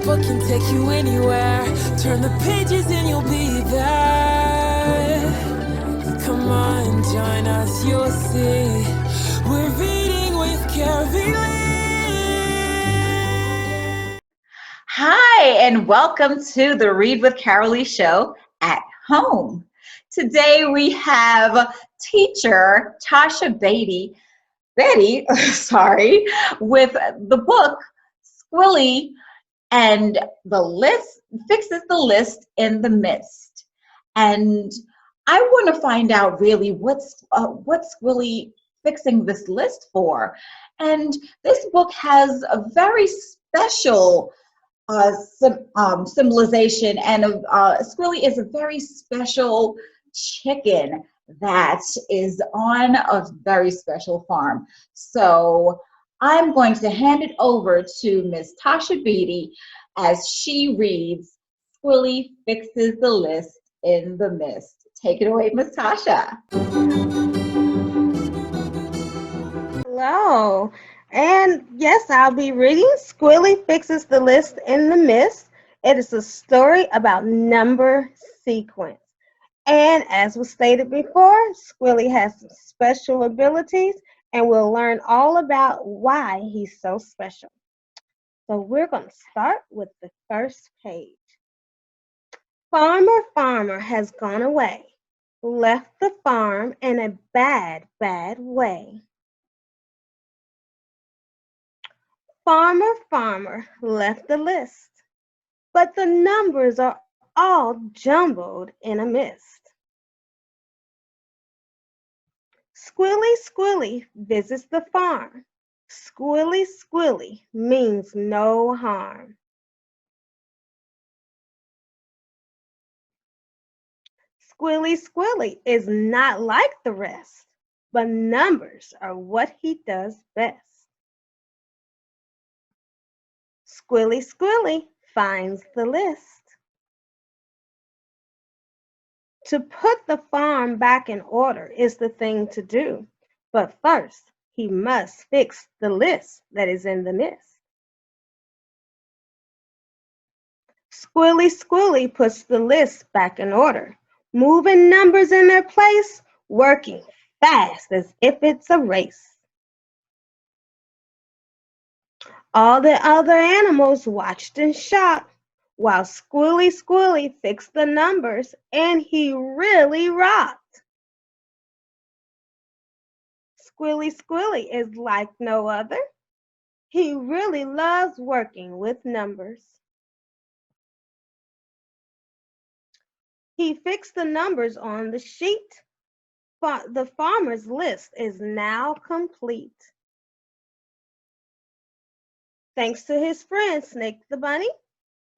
book can take you anywhere. Turn the pages and you'll be there. Come on, join us, you'll see. We're reading with Carylee. Hi, and welcome to the Read with Carylee show at home. Today we have teacher Tashia Beaty, with the book Squilly and the List Fixes the List in the Midst. And I want to find out really what's Squilly fixing this list for. And this book has a very special symbolization, and Squilly is a very special chicken that is on a very special farm. So I'm going to hand it over to Ms. Tashia Beaty as she reads Squilly Fixes the List in the Mist. Take it away, Ms. Tashia. Hello. And yes, I'll be reading Squilly Fixes the List in the Mist. It is a story about number sequence. And as was stated before, Squilly has some special abilities, and we'll learn all about why he's so special. So we're going to start with the first page. Farmer has gone away, left the farm in a bad way. Farmer left the list, but the numbers are all jumbled in a mist. Squilly visits the farm. Squilly means no harm. Squilly is not like the rest, but numbers are what he does best. Squilly finds the list. To put the farm back in order is the thing to do, but first he must fix the list that is in the mist. Squilly puts the list back in order, moving numbers in their place, working fast as if it's a race. All the other animals watched in shock while Squilly fixed the numbers, and he really rocked. Squilly is like no other. He really loves working with numbers. He fixed the numbers on the sheet. The farmer's list is now complete. Thanks to his friend Snake the Bunny,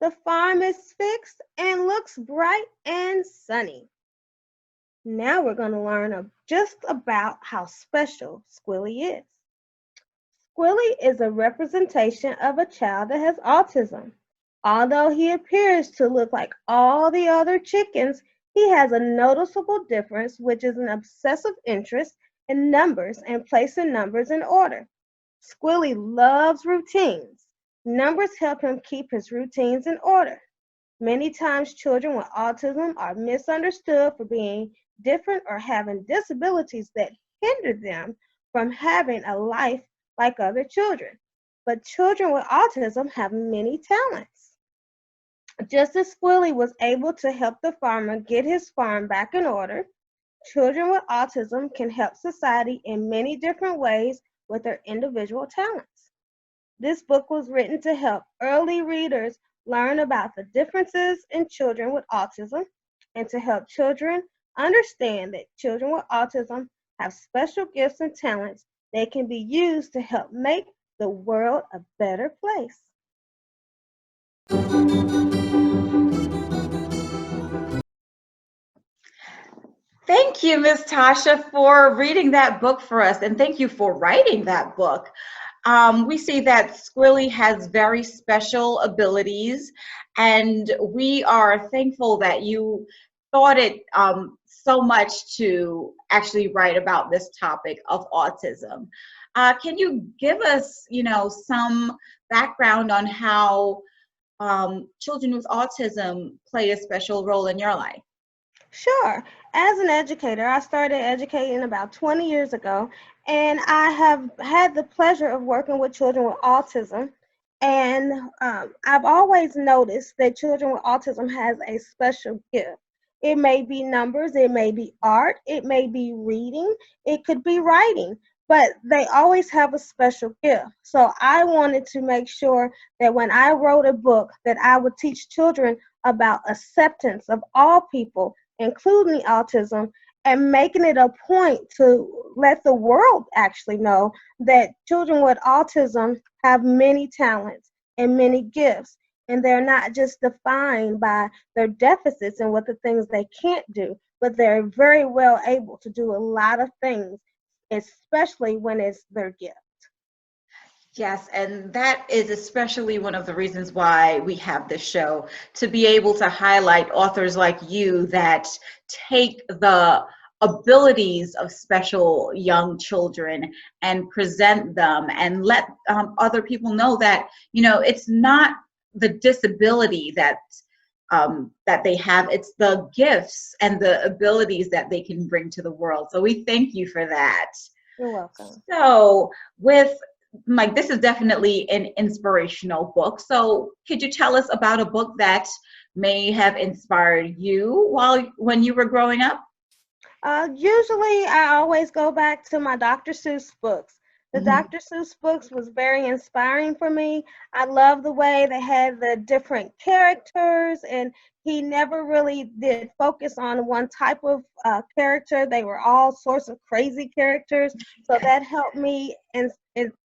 the farm is fixed and looks bright and sunny. Now we're going to learn just about how special Squilly is. Squilly is a representation of a child that has autism. Although he appears to look like all the other chickens, he has a noticeable difference, which is an obsessive interest in numbers and placing numbers in order. Squilly loves routines. Numbers help him keep his routines in order. Many times children with autism are misunderstood for being different or having disabilities that hinder them from having a life like other children. But children with autism have many talents. Just as Squilly was able to help the farmer get his farm back in order, children with autism can help society in many different ways with their individual talents. This book was written to help early readers learn about the differences in children with autism and to help children understand that children with autism have special gifts and talents that can be used to help make the world a better place. Thank you, Ms. Tashia, for reading that book for us, and thank you for writing that book. We see that Squilly has very special abilities, and we are thankful that you thought it so much to actually write about this topic of autism. Can you give us, some background on how children with autism play a special role in your life? Sure. As an educator, I started educating about 20 years ago, and I have had the pleasure of working with children with autism. And I've always noticed that children with autism has a special gift. It may be numbers, it may be art, it may be reading, it could be writing, but they always have a special gift. So I wanted to make sure that when I wrote a book that I would teach children about acceptance of all people, including autism, and making it a point to let the world actually know that children with autism have many talents and many gifts, and they're not just defined by their deficits and what the things they can't do, but they're very well able to do a lot of things, especially when it's their gift. Yes, and that is especially one of the reasons why we have this show, to be able to highlight authors like you that take the abilities of special young children and present them and let other people know that, it's not the disability that they have, it's the gifts and the abilities that they can bring to the world. So we thank you for that. You're welcome. So this is definitely an inspirational book. So could you tell us about a book that may have inspired you when you were growing up? Usually I always go back to my Dr. Seuss books. The Dr. Seuss books was very inspiring for me. I love the way they had the different characters, and he never really did focus on one type of character. They were all sorts of crazy characters. So that helped me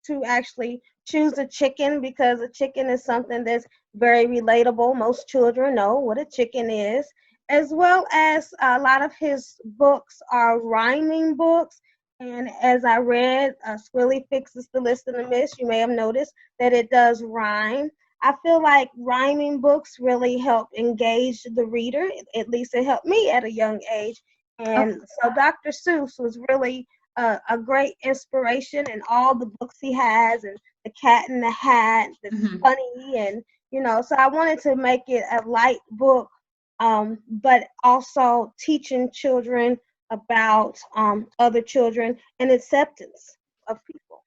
to actually choose a chicken, because a chicken is something that's very relatable. Most children know what a chicken is, as well as a lot of his books are rhyming books. And as I read Squilly Fixes the List in the Mist, you may have noticed that it does rhyme. I feel like rhyming books really help engage the reader. At least it helped me at a young age. And so Dr. Seuss was really a great inspiration in all the books he has, and The Cat in the Hat, that's funny, and so I wanted to make it a light book, but also teaching children about other children and acceptance of people.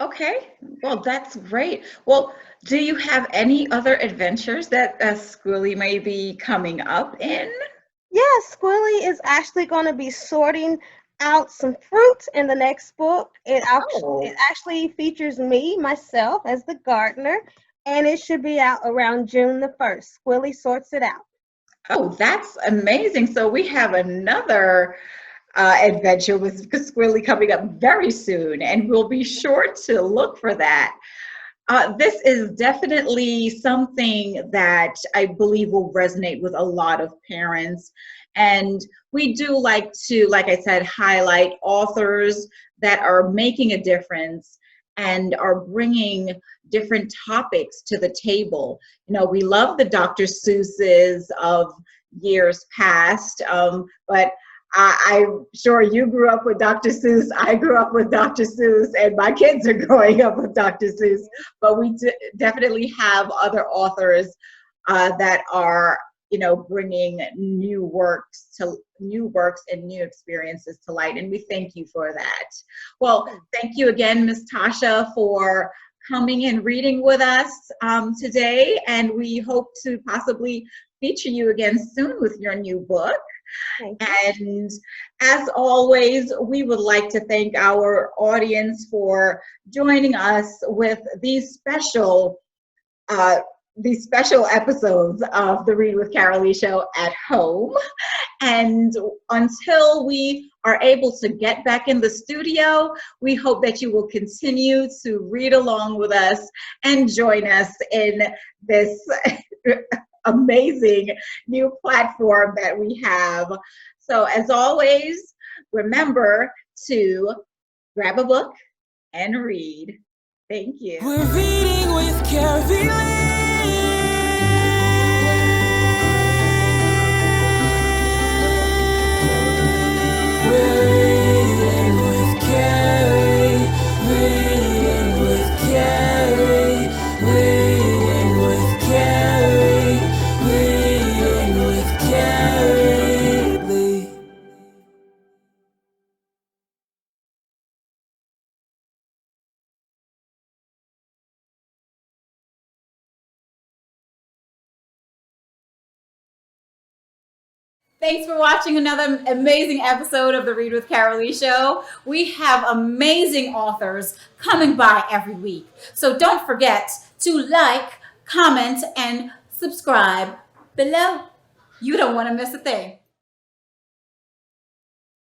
Okay, well, that's great. Well, do you have any other adventures that Squilly may be coming up in? Yes, Squilly is actually going to be sorting out some fruit in the next book. It actually features myself, as the gardener, and it should be out around June the 1st. Squilly sorts it out. Oh, that's amazing. So we have another adventure with Squilly coming up very soon, and we'll be sure to look for that. This is definitely something that I believe will resonate with a lot of parents. And we do like to, like I said, highlight authors that are making a difference and are bringing different topics to the table. We love the Dr. Seuss's of years past, but I'm sure you grew up with Dr. Seuss. I grew up with Dr. Seuss, and my kids are growing up with Dr. Seuss. But we definitely have other authors that are, bringing new works and new experiences to light. And we thank you for that. Well, thank you again, Ms. Tasha, for coming and reading with us today. And we hope to possibly feature you again soon with your new book. And as always, we would like to thank our audience for joining us with these special episodes of the Read with Carylee show at home. And until we are able to get back in the studio, we hope that you will continue to read along with us and join us in this amazing new platform that we have. So as always, remember to grab a book and read. Thank you. We're reading with Carylee. We're reading with Carylee, reading with Carylee, reading with Carylee. Thanks for watching another amazing episode of the Read with Carylee show. We have amazing authors coming by every week. So don't forget to like, comment, and subscribe below. You don't want to miss a thing.